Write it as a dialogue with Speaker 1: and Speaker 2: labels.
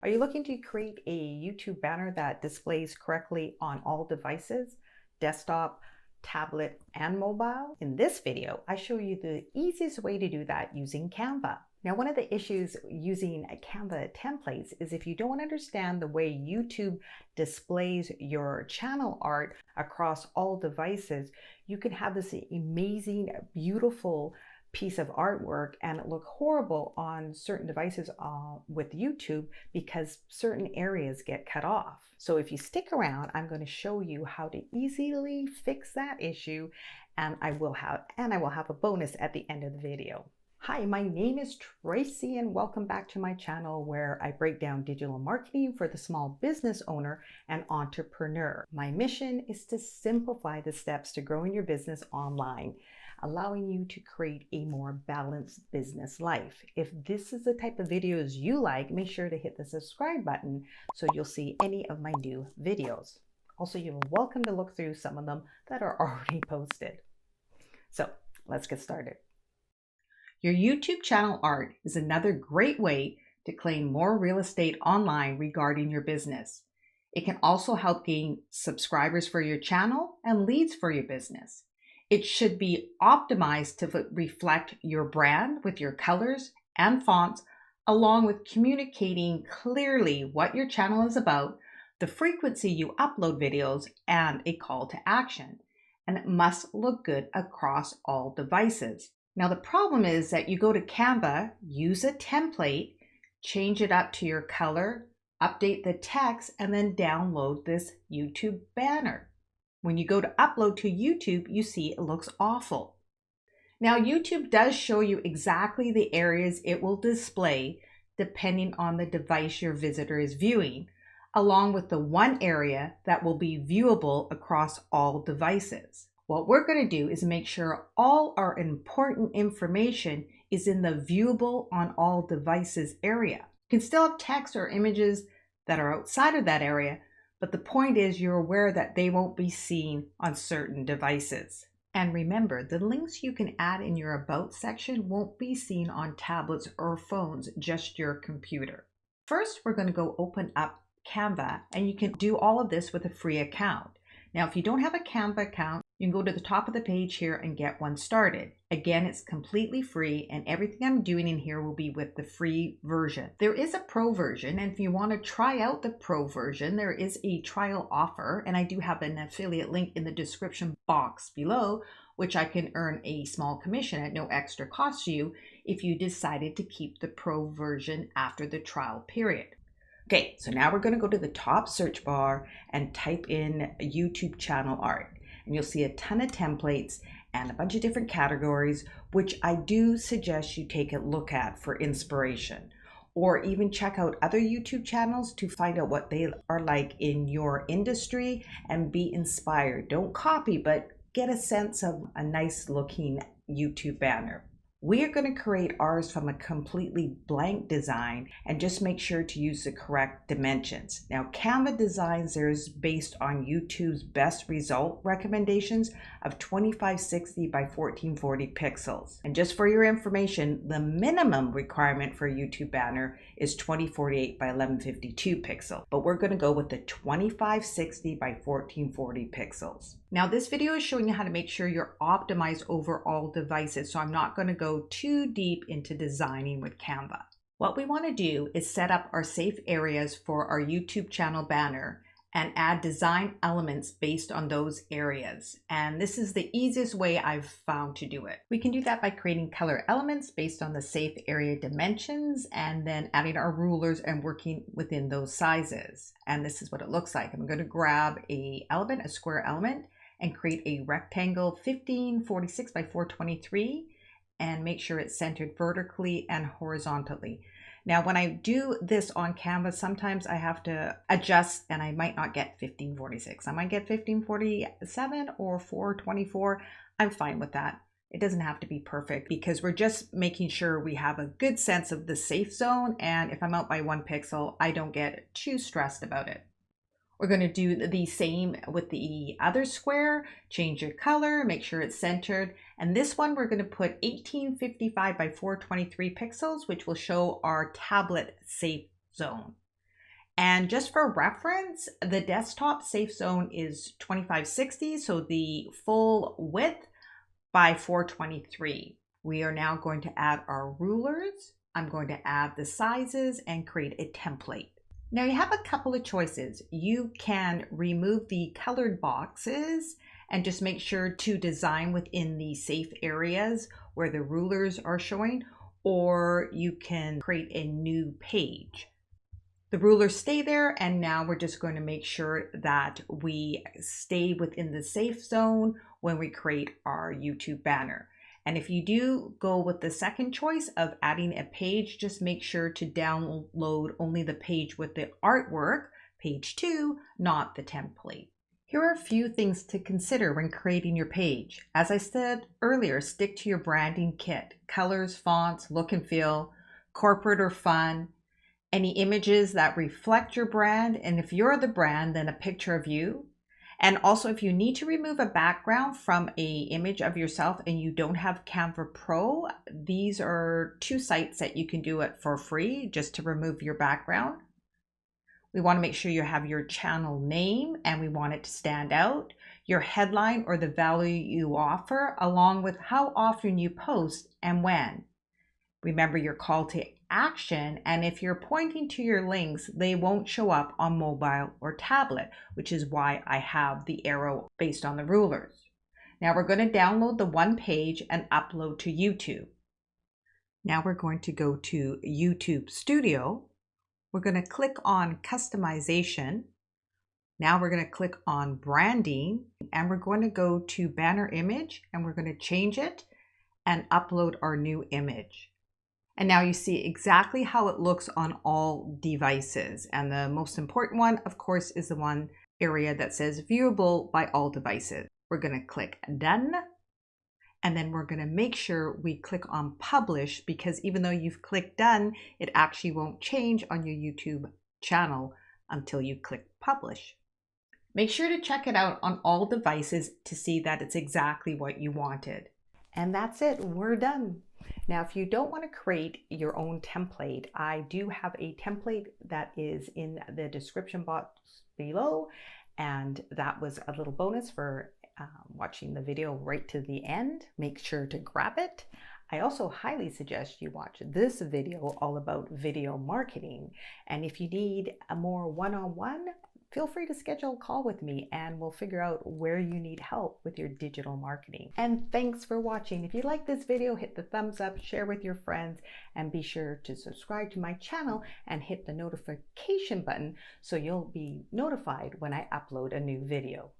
Speaker 1: Are you looking to create a YouTube banner that displays correctly on all devices, desktop, tablet, and mobile? In this video, I show you the easiest way to do that using Canva. Now, one of the issues using Canva templates is if you don't understand the way YouTube displays your channel art across all devices, you can have this amazing, beautiful piece of artwork and it look horrible on certain devices with YouTube because certain areas get cut off. So if you stick around, I'm going to show you how to easily fix that issue, and I will have a bonus at the end of the video. Hi, my name is Tracy and welcome back to my channel where I break down digital marketing for the small business owner and entrepreneur. My mission is to simplify the steps to growing your business online, allowing you to create a more balanced business life. If this is the type of videos you like, make sure to hit the subscribe button so you'll see any of my new videos. Also, you're welcome to look through some of them that are already posted. So let's get started. Your YouTube channel art is another great way to claim more real estate online regarding your business. It can also help gain subscribers for your channel and leads for your business. It should be optimized to reflect your brand with your colors and fonts, along with communicating clearly what your channel is about, the frequency you upload videos, and a call to action. And it must look good across all devices. Now, the problem is that you go to Canva, use a template, change it up to your color, update the text, and then download this YouTube banner. When you go to upload to YouTube, you see it looks awful. Now, YouTube does show you exactly the areas it will display depending on the device your visitor is viewing, along with the one area that will be viewable across all devices. What we're going to do is make sure all our important information is in the viewable on all devices area. You can still have text or images that are outside of that area, but the point is you're aware that they won't be seen on certain devices. And remember, the links you can add in your About section won't be seen on tablets or phones, just your computer. First, we're going to go open up Canva, and you can do all of this with a free account. Now, if you don't have a Canva account, you can go to the top of the page here and get one started. Again, it's completely free, and everything I'm doing in here will be with the free version. There is a pro version, and if you want to try out the pro version, there is a trial offer, and I do have an affiliate link in the description box below, which I can earn a small commission at no extra cost to you if you decided to keep the pro version after the trial period. Okay, so now we're going to go to the top search bar and type in YouTube channel art. And you'll see a ton of templates and a bunch of different categories, which I do suggest you take a look at for inspiration. Or even check out other YouTube channels to find out what they are like in your industry and be inspired. Don't copy, but get a sense of a nice looking YouTube banner. We are going to create ours from a completely blank design and just make sure to use the correct dimensions. Now, Canva designs theirs based on YouTube's best result recommendations of 2560 by 1440 pixels. And just for your information, the minimum requirement for a YouTube banner is 2048 by 1152 pixels, but we're going to go with the 2560 by 1440 pixels. Now, this video is showing you how to make sure you're optimized over all devices, so I'm not going to go too deep into designing with Canva. What we want to do is set up our safe areas for our YouTube channel banner and add design elements based on those areas. And this is the easiest way I've found to do it. We can do that by creating color elements based on the safe area dimensions and then adding our rulers and working within those sizes. And this is what it looks like. I'm going to grab a square element, and create a rectangle 1546 by 423 and make sure it's centered vertically and horizontally. Now, when I do this on Canva, sometimes I have to adjust and I might not get 1546. I might get 1547 or 424. I'm fine with that. It doesn't have to be perfect because we're just making sure we have a good sense of the safe zone. And if I'm out by 1 pixel, I don't get too stressed about it. We're going to do the same with the other square, change your color, make sure it's centered. And this one, we're going to put 1855 by 423 pixels, which will show our tablet safe zone. And just for reference, the desktop safe zone is 2560, so the full width by 423. We are now going to add our rulers. I'm going to add the sizes and create a template. Now you have a couple of choices. You can remove the colored boxes and just make sure to design within the safe areas where the rulers are showing, or you can create a new page. The rulers stay there, and now we're just going to make sure that we stay within the safe zone when we create our YouTube banner. And if you do go with the second choice of adding a page, just make sure to download only the page with the artwork, page 2, not the template. Here are a few things to consider when creating your page. As I said earlier, stick to your branding kit: colors, fonts, look and feel, corporate or fun, any images that reflect your brand, and if you're the brand, then a picture of you. And also, if you need to remove a background from an image of yourself and you don't have Canva Pro, these are 2 sites that you can do it for free just to remove your background. We want to make sure you have your channel name and we want it to stand out, your headline or the value you offer, along with how often you post and when. Remember your call to action, and if you're pointing to your links, they won't show up on mobile or tablet, which is why I have the arrow based on the rulers. Now we're going to download the one page and upload to YouTube. Now we're going to go to YouTube Studio. We're going to click on customization. Now we're going to click on branding, and we're going to go to banner image, and we're going to change it and upload our new image. And now you see exactly how it looks on all devices. And the most important one, of course, is the one area that says viewable by all devices. We're going to click done. And then we're going to make sure we click on publish, because even though you've clicked done, it actually won't change on your YouTube channel until you click publish. Make sure to check it out on all devices to see that it's exactly what you wanted. And that's it, we're done. Now, if you don't want to create your own template, I do have a template that is in the description box below, and that was a little bonus for watching the video right to the end. Make sure to grab it. I also highly suggest you watch this video all about video marketing. And if you need a more one-on-one, feel free to schedule a call with me and we'll figure out where you need help with your digital marketing. And thanks for watching. If you like this video, hit the thumbs up, share with your friends, and be sure to subscribe to my channel and hit the notification button so you'll be notified when I upload a new video.